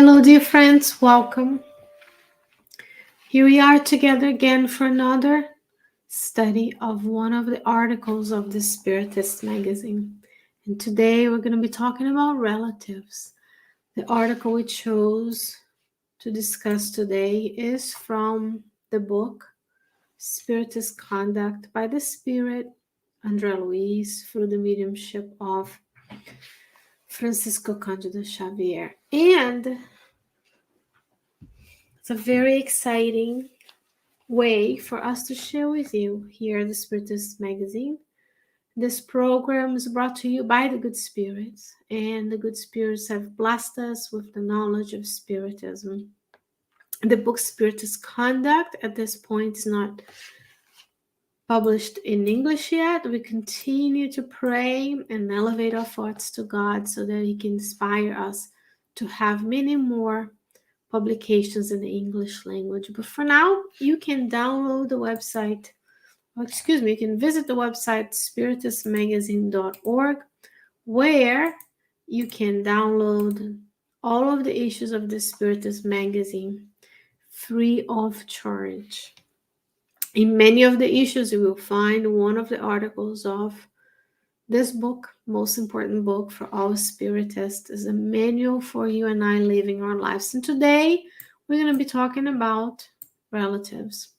Hello, dear friends, welcome. Here we are together again for another study of one of the articles of the Spiritist Magazine. And today we're going to be talking about relatives. The article we chose to discuss today is from the book Spiritist Conduct by the Spirit, Luiz, through the mediumship of Francisco Cândido Xavier. And it's a very exciting way for us to share with you here at the Spiritist Magazine. This program is brought to you by the Good Spirits, and the Good Spirits have blessed us with the knowledge of Spiritism. The book Spiritist Conduct at this point is not published in English yet. We continue to pray and elevate our thoughts to God so that He can inspire us to have many more publications in the English language. But for now, you can download the website, you can visit the website spiritistmagazine.org, where you can download all of the issues of the Spiritist Magazine free of charge. In many of the issues, you will find one of the articles of this book, most important book for all Spiritists, is a manual for you and I living our lives. And today, we're going to be talking about relatives.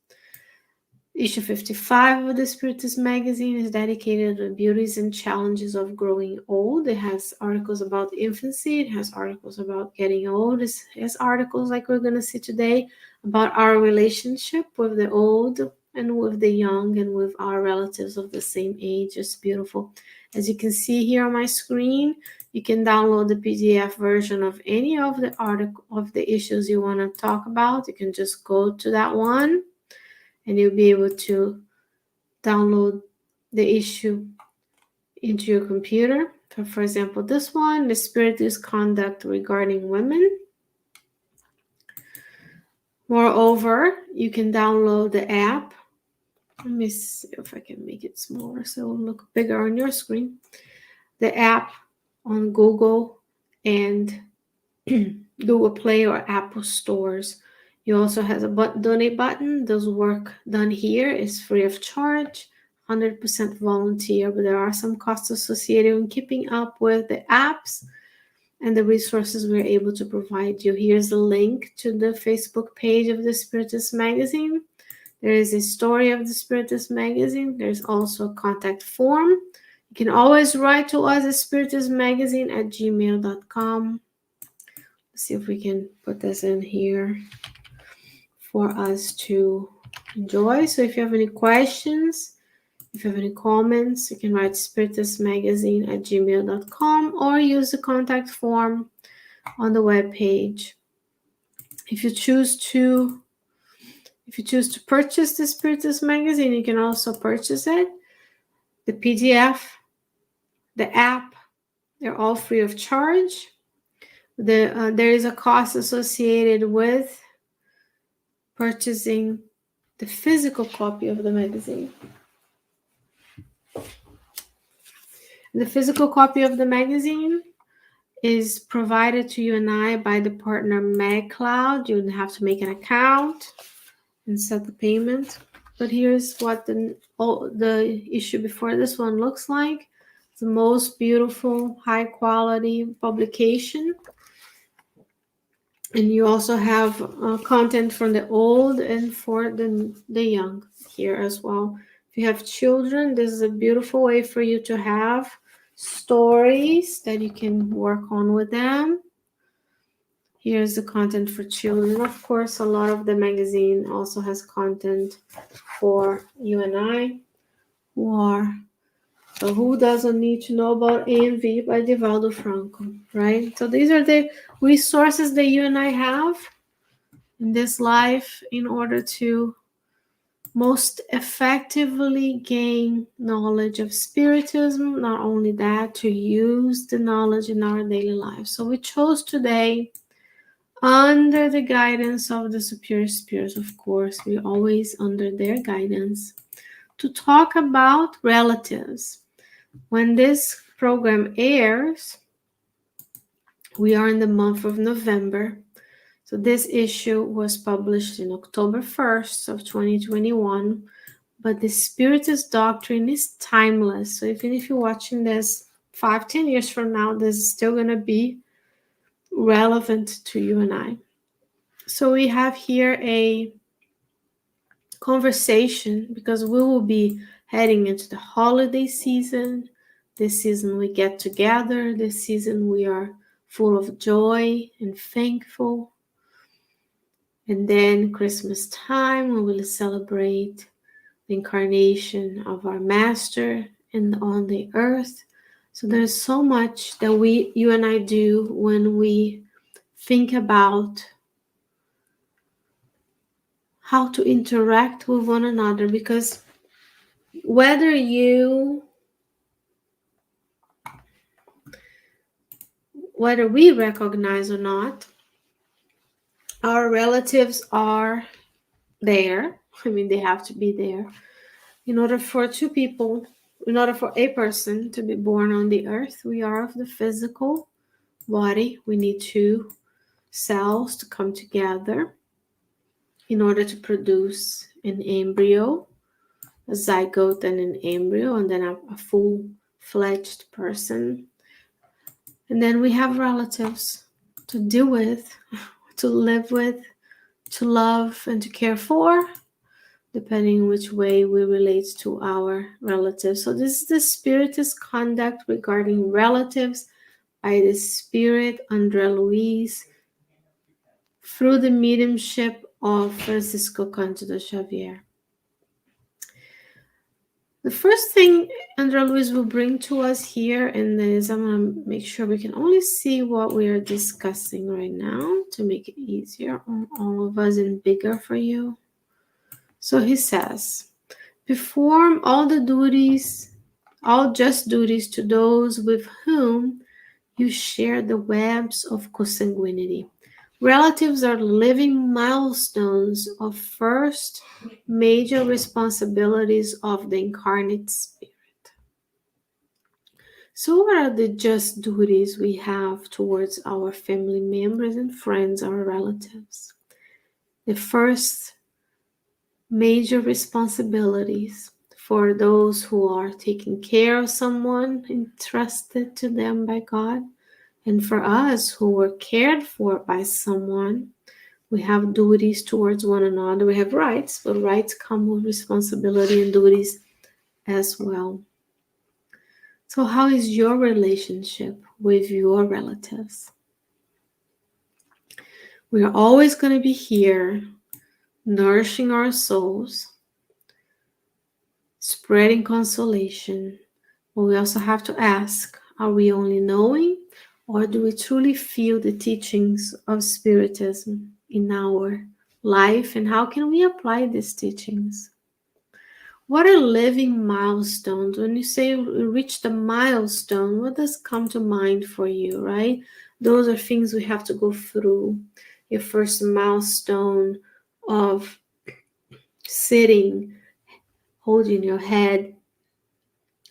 Issue 55 of the Spiritist Magazine is dedicated to the beauties and challenges of growing old. It has articles about infancy. It has articles about getting old. It has articles like we're going to see today about our relationship with the old and with the young and with our relatives of the same age. It's beautiful. As you can see here on my screen, you can download the PDF version of any of the article of the issues you want to talk about. You can just go to that one and you'll be able to download the issue into your computer. For example, this one, the Spiritist Conduct regarding women. Moreover, you can download the app. Let me see if I can make it smaller so it will look bigger on your screen. The app on Google and Google Play or Apple stores. You also have a donate button. Those work done here is free of charge, 100% volunteer, but there are some costs associated with keeping up with the apps and the resources we're able to provide you. Here's a link to the Facebook page of the Spiritist Magazine. There is a story of the Spiritist Magazine. There's also a contact form. You can always write to us at spiritistmagazine@gmail.com. Let's see if we can put this in here for us to enjoy. So if you have any questions, if you have any comments, you can write spiritistmagazine@gmail.com or use the contact form on the web page. If you choose to purchase the Spiritist Magazine, you can also purchase it. The PDF, the app, they're all free of charge. There is a cost associated with purchasing the physical copy of the magazine. The physical copy of the magazine is provided to you and I by the partner MagCloud. You have to make an account and set the payment. But here's what the issue before this one looks like. It's the most beautiful, high quality publication. And you also have content from the old and for the young here as well. If you have children, this is a beautiful way for you to have stories that you can work on with them. Here's the content for children. Of course, a lot of the magazine also has content for you and I, who doesn't need to know about AMV by Divaldo Franco, right? So these are the resources that you and I have in this life in order to most effectively gain knowledge of Spiritism. Not only that, to use the knowledge in our daily lives. So we chose today, under the guidance of the superior spirits, of course, we're always under their guidance, to talk about relatives. When this program airs, we are in the month of November. So this issue was published in October 1st of 2021, but the Spiritist Doctrine is timeless. So even if you're watching this 5-10 years from now, this is still going to be relevant to you and I. So we have here a conversation because we will be heading into the holiday season. This season we get together. This season we are full of joy and thankful. And then Christmas time, we will celebrate the incarnation of our Master and on the earth. So there's so much that you and I do when we think about how to interact with one another, because whether we recognize or not, our relatives are there. I mean, they have to be there. In order for a person to be born on the earth, we are of the physical body. We need two cells to come together in order to produce an embryo, a zygote and an embryo, and then a full-fledged person. And then we have relatives to deal with, to live with, to love, and to care for, depending which way we relate to our relatives. So this is the Spiritist conduct regarding relatives by the Spirit Andre Luiz through the mediumship of Francisco Cândido Xavier. The first thing Andre Luiz will bring to us here in this, I'm going to make sure we can only see what we are discussing right now to make it easier on all of us and bigger for you. So he says, perform all just duties to those with whom you share the webs of consanguinity. Relatives are living milestones of first major responsibilities of the incarnate spirit. So what are the just duties we have towards our family members and friends, our relatives? The first major responsibilities for those who are taking care of someone entrusted to them by God, and for us who were cared for by someone, we have duties towards one another. We have rights, but rights come with responsibility and duties as well. So how is your relationship with your relatives? We are always going to be here, nourishing our souls, spreading consolation. But we also have to ask, are we only knowing, or do we truly feel the teachings of Spiritism in our life, and how can we apply these teachings? What are living milestones? When you say reach the milestone, what does come to mind for you, right? Those are things we have to go through. Your first milestone of sitting, holding your head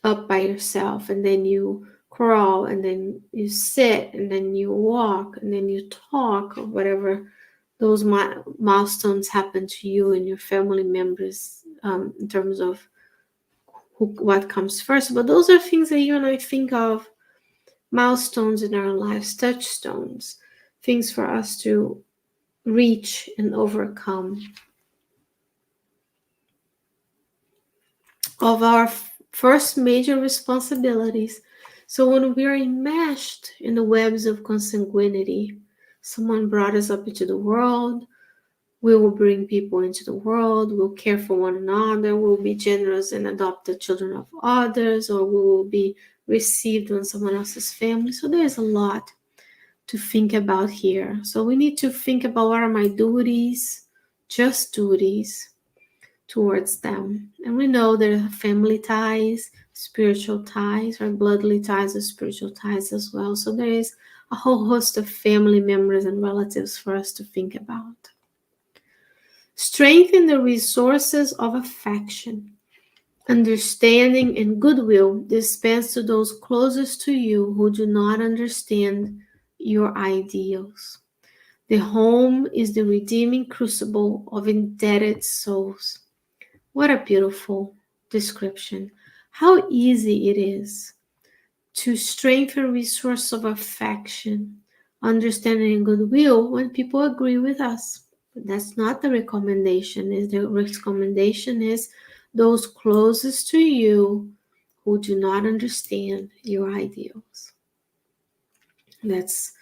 up by yourself, and then you crawl, and then you sit, and then you walk, and then you talk, or whatever those milestones happen to you and your family members, in terms of what comes first. But those are things that you and I think of, milestones in our lives, touchstones, things for us to reach and overcome. Of our first major responsibilities. So when we are enmeshed in the webs of consanguinity, someone brought us up into the world, we will bring people into the world, we'll care for one another, we'll be generous and adopt the children of others, or we will be received on someone else's family. So there's a lot to think about here. So we need to think about, what are my duties, just duties, towards them. And we know there are family ties, spiritual ties, or bloodly ties or spiritual ties as well. So there is a whole host of family members and relatives for us to think about. Strengthen the resources of affection, understanding, and goodwill dispensed to those closest to you who do not understand your ideals. The home is the redeeming crucible of indebted souls. What a beautiful description. How easy it is to strengthen resource of affection, understanding, and goodwill when people agree with us. But that's not the recommendation. The recommendation is those closest to you who do not understand your ideals. That's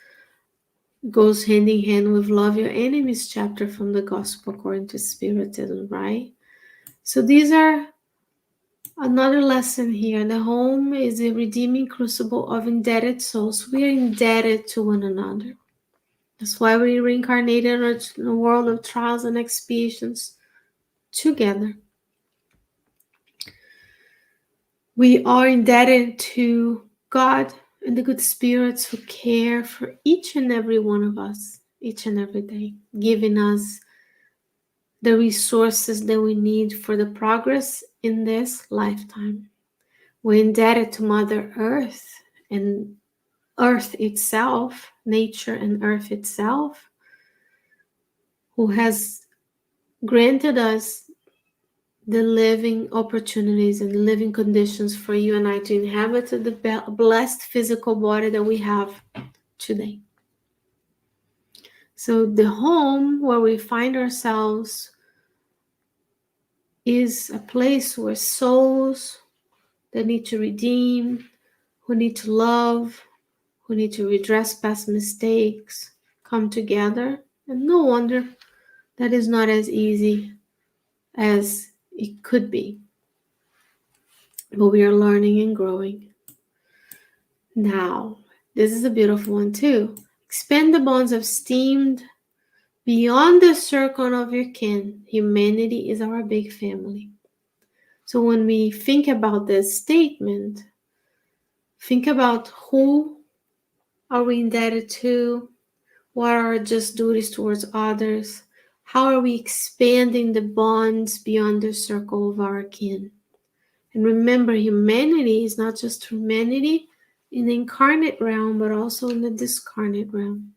goes hand in hand with love your enemies chapter from the gospel according to Spiritism, right? So these are another lesson here. The home is a redeeming crucible of indebted souls. We are indebted to one another. That's why we reincarnated in a world of trials and expiations together. We are indebted to God and the good spirits who care for each and every one of us, each and every day, giving us the resources that we need for the progress in this lifetime. We're indebted to Mother Earth and Earth itself, nature and Earth itself, who has granted us the living opportunities and living conditions for you and I to inhabit the blessed physical body that we have today. So the home where we find ourselves is a place where souls that need to redeem, who need to love, who need to redress past mistakes, come together. And no wonder that is not as easy as it could be. But we are learning and growing. Now, this is a beautiful one too. Expand the bonds of esteem beyond the circle of your kin. Humanity is our big family. So when we think about this statement, think about who are we indebted to? What are our just duties towards others? How are we expanding the bonds beyond the circle of our kin? And remember, humanity is not just humanity in the incarnate realm, but also in the discarnate realm.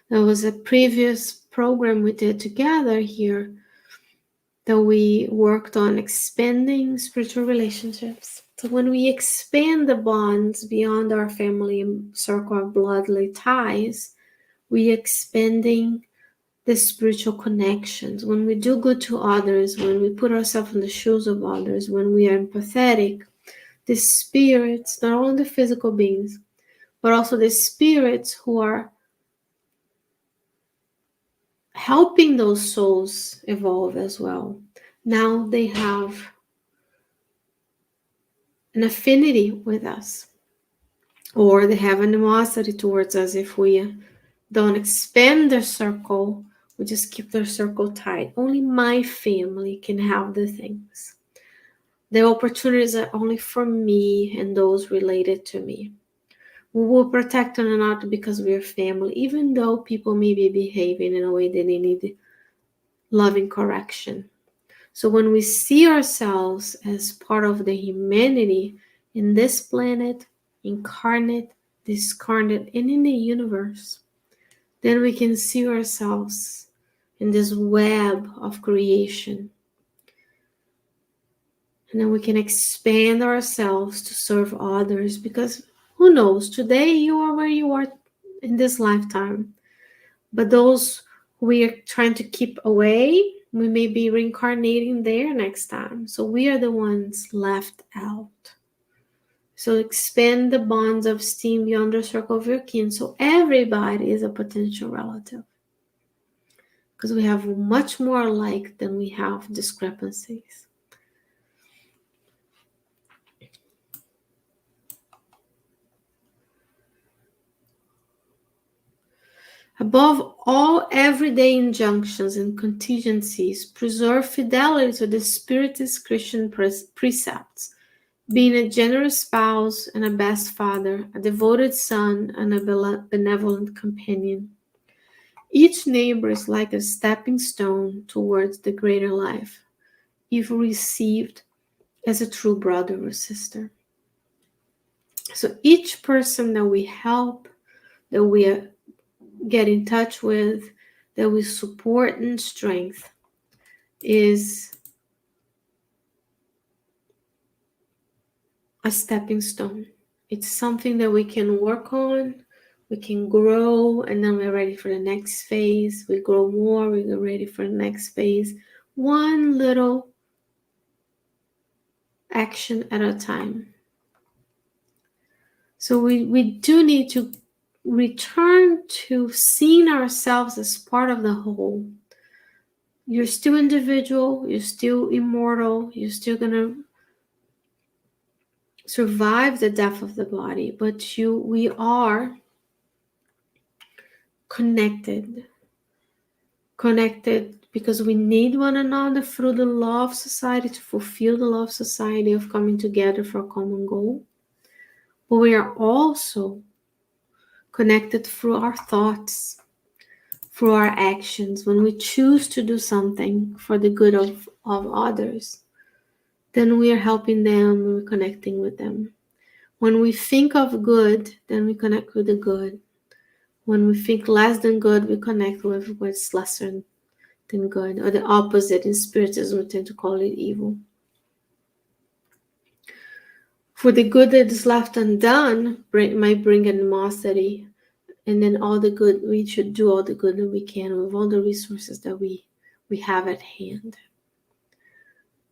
There was a previous program we did together here that we worked on expanding spiritual relationships. So when we expand the bonds beyond our family circle of bloodly ties, we expanding the spiritual connections. When we do good to others, when we put ourselves in the shoes of others, when we are empathetic, the spirits, not only the physical beings, but also the spirits who are helping those souls evolve as well. Now they have an affinity with us, or they have animosity towards us if we don't expand their circle. We just keep their circle tight. Only my family can have the things. The opportunities are only for me and those related to me. We will protect one another because we are family, even though people may be behaving in a way that they need loving correction. So when we see ourselves as part of the humanity in this planet, incarnate, discarnate, and in the universe, then we can see ourselves in this web of creation. And then we can expand ourselves to serve others, because who knows, today you are where you are in this lifetime. But those we are trying to keep away, we may be reincarnating there next time. So we are the ones left out. So expand the bonds of esteem beyond the circle of your kin. So everybody is a potential relative. Because we have much more alike than we have discrepancies. Above all everyday injunctions and contingencies, preserve fidelity to the Spiritist Christian precepts, being a generous spouse and a best father, a devoted son and a benevolent companion. Each neighbor is like a stepping stone towards the greater life, if received as a true brother or sister. So each person that we help, that we get in touch with, that we support and strength, is a stepping stone. It's something that we can work on, we can grow, and then we're ready for the next phase. We grow more, we get ready for the next phase. One little action at a time. So we do need to return to seeing ourselves as part of the whole. You're still individual, you're still immortal, you're still going to survive the death of the body, but we are connected because we need one another through the law of society, to fulfill the law of society of coming together for a common goal. But we are also connected through our thoughts, through our actions. When we choose to do something for the good of others, then we are helping them, we're connecting with them. When we think of good, then we connect with the good. When we think less than good, we connect with what's lesser than good, or the opposite. In Spiritism, we tend to call it evil. For the good that is left undone might bring animosity, and then all the good, we should do all the good that we can with all the resources that we have at hand.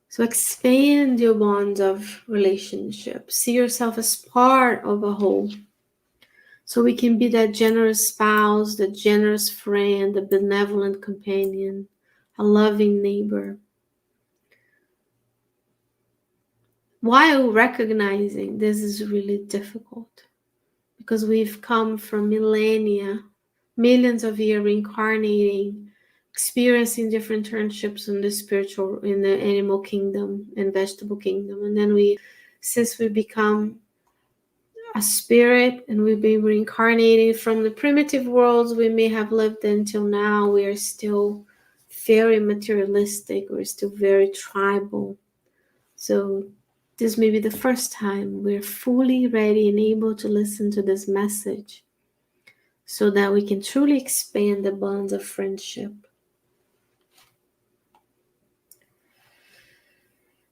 So expand your bonds of relationship. See yourself as part of a whole. So we can be that generous spouse, the generous friend, the benevolent companion, a loving neighbor. While recognizing this is really difficult, because we've come from millennia, millions of years reincarnating, experiencing different internships in the animal kingdom and vegetable kingdom. And then since we become a spirit and we've been reincarnating from the primitive worlds we may have lived until now, we are still very materialistic, we're still very tribal. So this may be the first time we're fully ready and able to listen to this message, so that we can truly expand the bonds of friendship.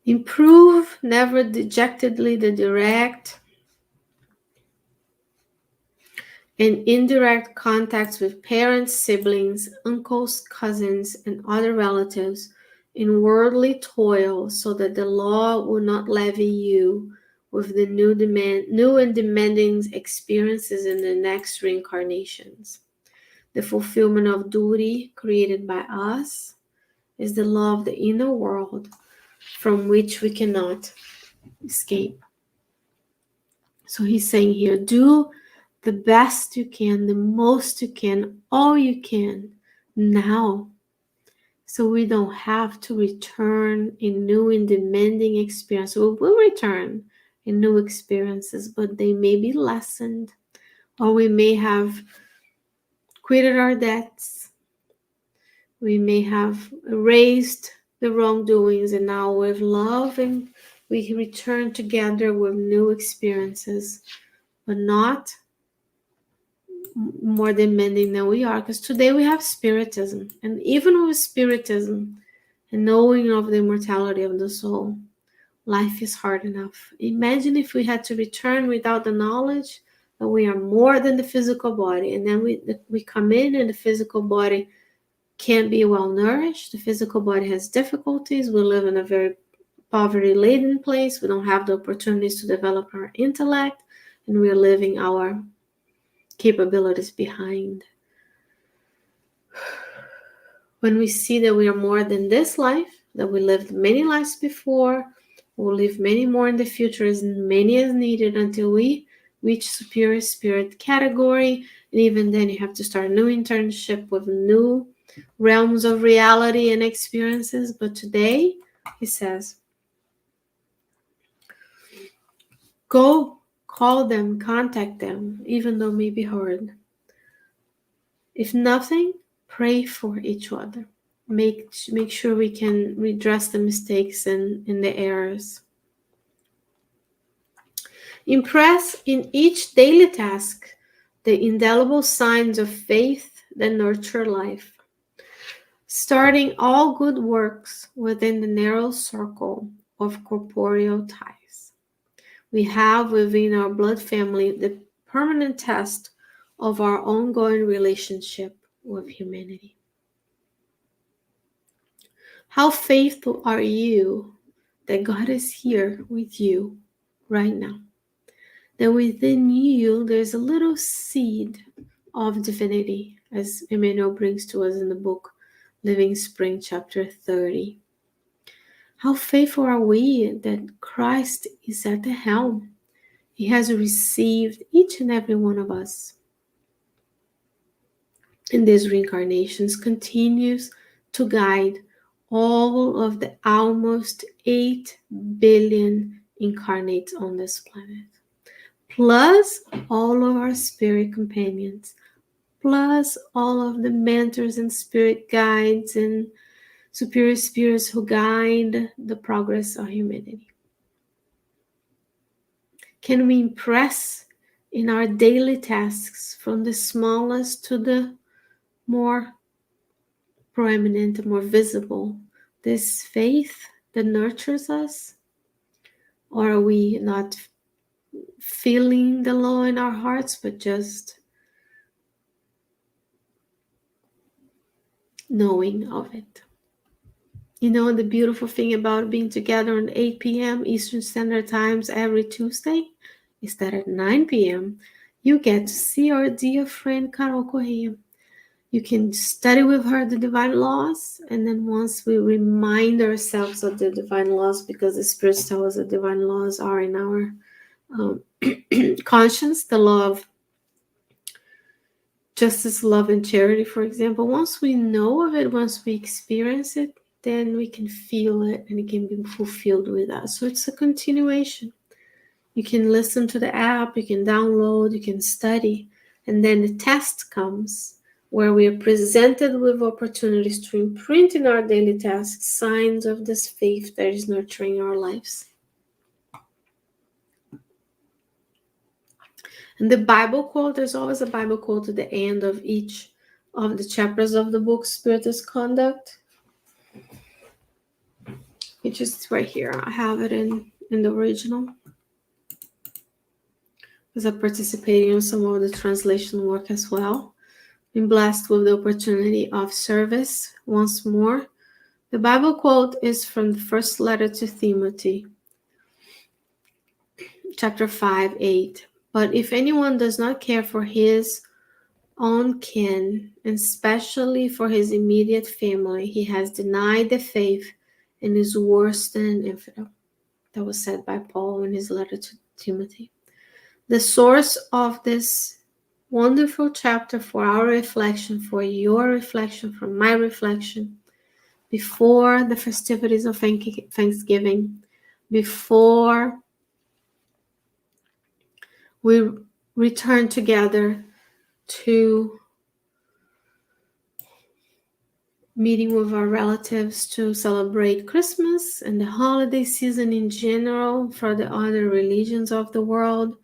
Improve never dejectedly the direct and indirect contacts with parents, siblings, uncles, cousins, and other relatives in worldly toil, so that the law will not levy you with the new and demanding experiences in the next reincarnations. The fulfillment of duty created by us is the law of the inner world, from which we cannot escape. So he's saying here, do the best you can, the most you can, all you can now, so we don't have to return in new and demanding experience. We will return in new experiences, but they may be lessened, or we may have quitted our debts. We may have erased the wrongdoings, and now with love and we return together with new experiences, but not more demanding than we are, because today we have Spiritism, and even with Spiritism and knowing of the immortality of the soul, life is hard enough. Imagine if we had to return without the knowledge that we are more than the physical body, and then we come in and the physical body can't be well nourished, the physical body has difficulties, we live in a very poverty-laden place, we don't have the opportunities to develop our intellect, and we're living our capabilities behind. When we see that we are more than this life, that we lived many lives before, we'll live many more in the future, as many as needed, until we reach superior spirit category. And even then you have to start a new internship with new realms of reality and experiences. But today, he says, go call them, contact them, even though it may be hard. If nothing, pray for each other. Make sure we can redress the mistakes and the errors. Impress in each daily task the indelible signs of faith that nurture life, starting all good works within the narrow circle of corporeal ties. We have within our blood family the permanent test of our ongoing relationship with humanity. How faithful are you that God is here with you right now? That within you there's a little seed of divinity, as Emmanuel brings to us in the book Living Spring, chapter 30. How faithful are we that Christ is at the helm? He has received each and every one of us in these reincarnations, continues to guide all of the almost 8 billion incarnates on this planet, plus all of our spirit companions, plus all of the mentors and spirit guides and superior spirits who guide the progress of humanity. Can we impress in our daily tasks, from the smallest to the more proeminent, more visible, this faith that nurtures us? Or are we not feeling the law in our hearts, but just knowing of it? You know, the beautiful thing about being together on 8 p.m. Eastern Standard Times every Tuesday is that at 9 p.m. you get to see our dear friend Carol Correa. You can study with her the divine laws, and then once we remind ourselves of the divine laws, because the spirits tell us the divine laws are in our conscience, the law of justice, love, and charity, for example. Once we know of it, once we experience it, then we can feel it and it can be fulfilled with us. So it's a continuation. You can listen to the app, you can download, you can study, and then the test comes where we are presented with opportunities to imprint in our daily tasks signs of this faith that is nurturing our lives. And the Bible quote, there's always a Bible quote at the end of each of the chapters of the book, Spiritist Conduct. It's just right here. I have it in the original, because I participated in some of the translation work as well. Been blessed with the opportunity of service once more. The Bible quote is from the first letter to Timothy, chapter 5:8. But if anyone does not care for his own kin, and especially for his immediate family, he has denied the faith and is worse than an infidel. That was said by Paul in his letter to Timothy. The source of this wonderful chapter for our reflection, for your reflection, for my reflection, before the festivities of Thanksgiving, before we return together to meeting with our relatives to celebrate Christmas and the holiday season in general for the other religions of the world.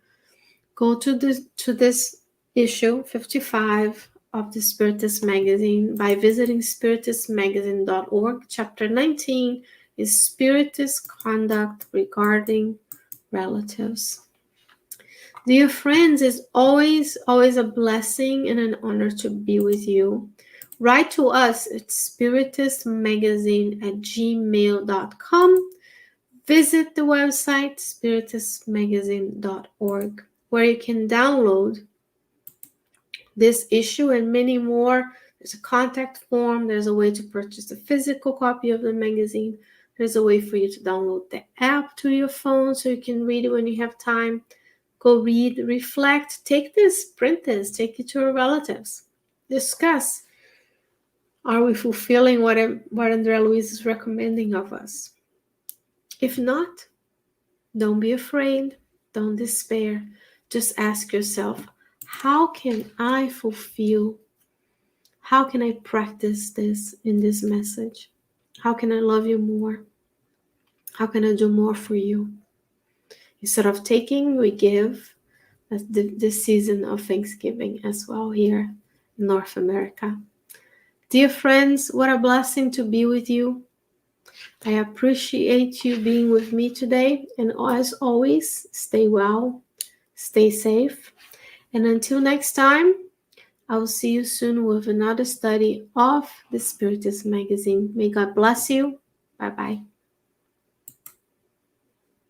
Go to this issue 55 of the Spiritist Magazine by visiting spiritistmagazine.org. Chapter 19 is Spiritist Conduct Regarding Relatives. Dear friends, it's always a blessing and an honor to be with you. Write to us at spiritistmagazine@gmail.com. Visit the website spiritistmagazine.org, where you can download this issue and many more. There's a contact form. There's a way to purchase a physical copy of the magazine. There's a way for you to download the app to your phone so you can read it when you have time. Go read, reflect, take this, print this, take it to your relatives. Discuss. Are we fulfilling what Andrea Luiz is recommending of us? If not, don't be afraid. Don't despair. Just ask yourself, how can I fulfill? How can I practice this in this message? How can I love you more? How can I do more for you? Instead of taking, we give. the season of Thanksgiving as well here in North America. Dear friends, what a blessing to be with you. I appreciate you being with me today, and as always, stay well, stay safe, and until next time, I will see you soon with another study of the Spiritist Magazine. May God bless you. Bye-bye.